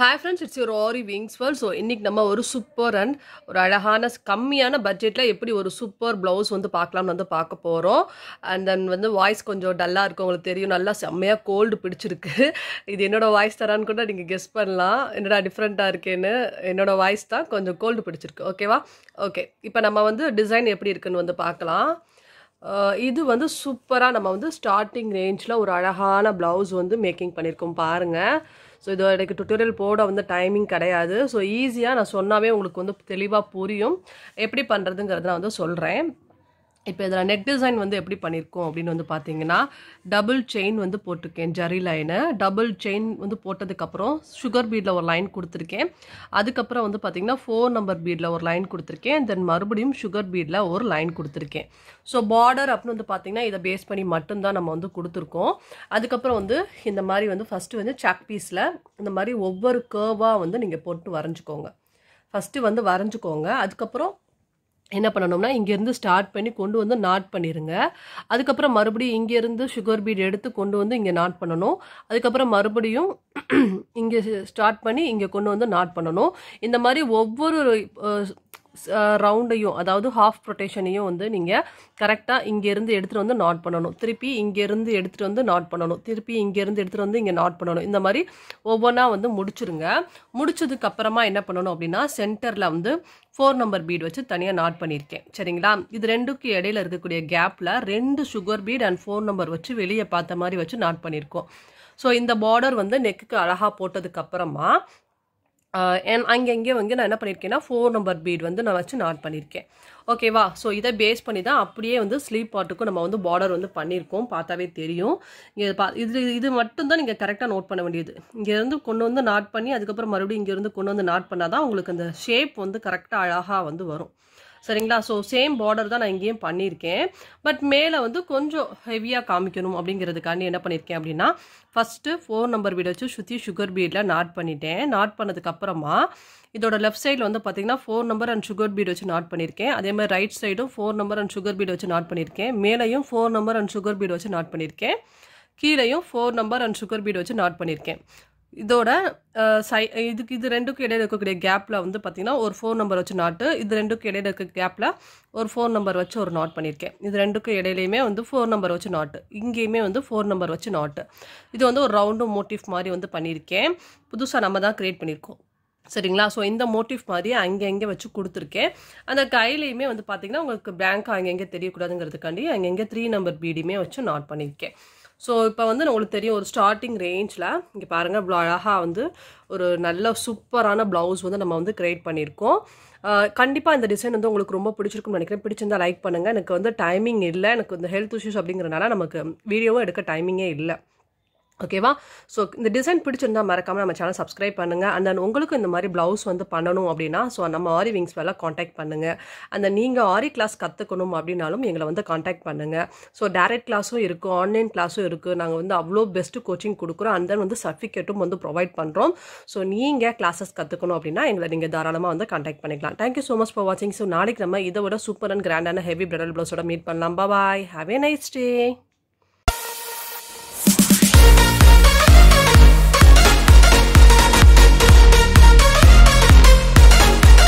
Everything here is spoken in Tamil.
Hi friends, it's your Aariwingsworld. So இன்னைக்கு நம்ம ஒரு சூப்பர் அண்ட் ஒரு அழகான கம்மியான பட்ஜெட்ல எப்படி ஒரு சூப்பர் பிளவுஸ் வந்து பார்க்கலாம்னு வந்து பார்க்க போறோம். அண்ட் தென் வந்து வாய்ஸ் கொஞ்சம் டல்லா இருக்கு, உங்களுக்கு தெரியும், நல்லா செம்மையா கோல்டு பிடிச்சிருக்கு. இது என்னோட வாய்ஸ் தரான்னு கூட நீங்க கெஸ் பண்ணலாம். என்னடா டிஃப்ரெண்டா இருக்கேன்னு. என்னோட வாய்ஸ் தான் கொஞ்சம் கோல்டு பிடிச்சிருக்கு. ஓகேவா? ஓகே, இப்போ நம்ம வந்து டிசைன் எப்படி இருக்குன்னு வந்து பார்க்கலாம். இது வந்து சூப்பராக நம்ம வந்து ஸ்டார்டிங் ரேஞ்சில் ஒரு அழகான ப்ளவுஸ் வந்து மேக்கிங் பண்ணியிருக்கோம் பாருங்கள். ஸோ இது எனக்கு டுட்டோரியல் போட வந்து டைமிங் கிடையாது. ஸோ ஈஸியாக நான் சொன்னாவே உங்களுக்கு வந்து தெளிவாக புரியும். எப்படி பண்ணுறதுங்கிறத நான் வந்து சொல்கிறேன். இப்போ இதில் நெக் டிசைன் வந்து எப்படி பண்ணியிருக்கோம் அப்படின்னு வந்து பார்த்தீங்கன்னா, டபுள் செயின் வந்து போட்டிருக்கேன், ஜரி லைனு. டபுள் செயின் வந்து போட்டதுக்கப்புறம் சுகர் பீடில் ஒரு லைன் கொடுத்துருக்கேன். அதுக்கப்புறம் வந்து பார்த்தீங்கன்னா 4 நம்பர் பீடில் ஒரு லைன் கொடுத்துருக்கேன். தென் மறுபடியும் சுகர் பீடில் ஒரு லைன் கொடுத்துருக்கேன். ஸோ பார்டர் அப்படின்னு வந்து பார்த்தீங்கன்னா இதை பேஸ் பண்ணி மட்டும்தான் நம்ம வந்து கொடுத்துருக்கோம். அதுக்கப்புறம் வந்து இந்த மாதிரி வந்து ஃபஸ்ட்டு வந்து சாக் பீஸில் இந்த மாதிரி ஒவ்வொரு கர்வாக வந்து நீங்கள் போட்டு வரைஞ்சிக்கோங்க. ஃபஸ்ட்டு வந்து வரைஞ்சிக்கோங்க. அதுக்கப்புறம் என்ன பண்ணணும்னா இங்கேருந்து ஸ்டார்ட் பண்ணி கொண்டு வந்து நாட் பண்ணிடுங்க. அதுக்கப்புறம் மறுபடியும் இங்கேருந்து சுகர் பீட் எடுத்து கொண்டு வந்து இங்கே நாட் பண்ணணும். அதுக்கப்புறம் மறுபடியும் இங்கே ஸ்டார்ட் பண்ணி இங்கே கொண்டு வந்து நாட் பண்ணணும். இந்த மாதிரி ஒவ்வொரு ரவுண்டையும், அதாவது ஹாஃப் ரொட்டேஷனையும் வந்து நீங்கள் கரெக்டாக இங்கேருந்து எடுத்துகிட்டு வந்து நாட் பண்ணணும். திருப்பி இங்கேருந்து எடுத்துகிட்டு வந்து நாட் பண்ணணும். திருப்பி இங்கேருந்து எடுத்துகிட்டு வந்து இங்கே நாட் பண்ணணும். இந்த மாதிரி ஒவ்வொன்றா வந்து முடிச்சுருங்க. முடிச்சதுக்கப்புறமா என்ன பண்ணணும் அப்படின்னா, சென்டரில் வந்து 4 நம்பர் பீட் வச்சு தனியாக நாட் பண்ணியிருக்கேன். சரிங்களா? இது ரெண்டுக்கு இடையில இருக்கக்கூடிய கேப்பில் 2 சுகர் பீட் அண்ட் 4 நம்பர் வச்சு வெளியே பார்த்த மாதிரி வச்சு நாட் பண்ணியிருக்கோம். ஸோ இந்த பார்டர் வந்து நெக்குக்கு அழகாக போட்டதுக்கப்புறமா அங்கங்கே வந்து நான் என்ன பண்ணியிருக்கேன்னா 4 நம்பர் பீட் வந்து நான் வச்சு நாட் பண்ணியிருக்கேன். ஓகேவா? ஸோ இதை பேஸ் பண்ணி தான் அப்படியே வந்து ஸ்லீவ் பார்ட்டுக்கும் நம்ம வந்து பார்டர் வந்து பண்ணியிருக்கோம். பார்த்தாவே தெரியும். இது மட்டும்தான் நீங்கள் கரெக்டாக நோட் பண்ண வேண்டியது. இங்கேருந்து கொண்டு வந்து நாட் பண்ணி அதுக்கப்புறம் மறுபடியும் இங்கேருந்து கொண்டு வந்து நாட் பண்ணால் தான் உங்களுக்கு அந்த ஷேப் வந்து கரெக்டாக அழகாக வந்து வரும். சரிங்களா? ஸோ சேம் பார்டர் தான் நான் இங்கேயும் பண்ணியிருக்கேன். பட் மேலே வந்து கொஞ்சம் ஹெவியாக காமிக்கணும் அப்படிங்கிறதுக்காண்டி என்ன பண்ணியிருக்கேன் அப்படின்னா, ஃபஸ்ட்டு 4 நம்பர் பீட் வச்சு சுற்றி சுகர் பீடில் நாட் பண்ணிட்டேன். நாட் பண்ணதுக்கப்புறமா இதோட லெஃப்ட் சைடில் வந்து பார்த்தீங்கன்னா 4 நம்பர் அண்ட் சுகர் பீட் வச்சு நாட் பண்ணியிருக்கேன். அதே மாதிரி ரைட் சைடும் 4 நம்பர் அண்ட் சுகர் பீட் வச்சு நாட் பண்ணியிருக்கேன். மேலேயும் 4 நம்பர் அண்ட் சுகர் பீட் வச்சு நாட் பண்ணியிருக்கேன். கீழேயும் 4 நம்பர் அண்ட் சுகர் பீட் வச்சு நாட் பண்ணியிருக்கேன். இதோட இது ரெண்டுக்கும் இடையில இருக்கக்கூடிய கேப்பில் வந்து பார்த்தீங்கன்னா ஒரு 4 நம்பர் வச்சு நாட்டு, இது ரெண்டுக்கும் இடையில இருக்க கேப்பில் ஒரு 4 நம்பர் வச்சு ஒரு நாட் பண்ணியிருக்கேன். இது ரெண்டுக்கும் இடையிலையுமே வந்து 4 நம்பர் வச்சு நாட்டு, இங்கேயுமே வந்து 4 நம்பர் வச்சு நாட்டு. இது வந்து ஒரு ரவுண்டு மோட்டிவ் மாதிரி வந்து பண்ணியிருக்கேன். புதுசாக நம்ம தான் க்ரியேட் பண்ணியிருக்கோம். சரிங்களா? ஸோ இந்த மோட்டிவ் மாதிரியே அங்கங்கே வச்சு கொடுத்துருக்கேன். அந்த கையிலையுமே வந்து பார்த்தீங்கன்னா உங்களுக்கு பேங்க் அங்கங்கே தெரியக்கூடாதுங்கிறதுக்காண்டி அங்கங்கே 3 நம்பர் பீடியுமே வச்சு நாட் பண்ணியிருக்கேன். ஸோ இப்போ வந்து உங்களுக்கு தெரியும், ஒரு ஸ்டார்டிங் ரேஞ்சில் இங்கே பாருங்கள் இவ்வளோ அழகாக வந்து ஒரு நல்ல சூப்பரான ப்ளவுஸ் வந்து நம்ம வந்து க்ரியேட் பண்ணியிருக்கோம். கண்டிப்பாக இந்த டிசைன் வந்து உங்களுக்கு ரொம்ப பிடிச்சிருக்குன்னு நினைக்கிறேன். பிடிச்சிருந்தா லைக் பண்ணுங்கள். எனக்கு வந்து டைமிங் இல்லை, எனக்கு இந்த ஹெல்த் இஷ்யூஸ் அப்படிங்கிறனால நமக்கு வீடியோவும் எடுக்க டைமிங்கே இல்லை. ஓகேவா? ஸோ இந்த டிசைன் பிடிச்சிருந்தா மறக்காமல் நம்ம சேனல் சப்ஸ்கிரைப் பண்ணுங்கள். அண்ட் தென் உங்களுக்கும் இந்த மாதிரி ப்ளவுஸ் வந்து பண்ணணும் அப்படின்னா ஸோ நம்ம Aariwingsworld காண்டாக்ட் பண்ணுங்கள். அந்த நீங்கள் ஆரி கிளாஸ் கற்றுக்கணும் அப்படின்னாலும் எங்களை வந்து காண்டாக்ட் பண்ணுங்கள். ஸோ டைரக்ட் கிளாஸும் இருக்குது, ஆன்லைன் கிளாஸும் இருக்குது. நாங்கள் வந்து அவ்வளோ பெஸ்ட்டு கோச்சிங் கொடுக்குறோம். அண்ட் தென் வந்து சர்டிஃபிகேட்டும் வந்து ப்ரொவைட் பண்ணுறோம். ஸோ நீங்கள் கிளாஸஸ் கற்றுக்கணும் அப்படின்னா எங்களை நீங்கள் தாராளமாக வந்து காண்டாக்ட் பண்ணிக்கலாம். தேங்க்யூ ஸோ மச் ஃபார் வாட்சிங். ஸோ நாளைக்கு நம்ம இதை விட சூப்பர் அண்ட் கிராண்டான ஹெவி பிரைடல் ப்ளவுஸோட மீட் பண்ணலாம். பாய், ஹேவ் ஏ நைஸ் டே.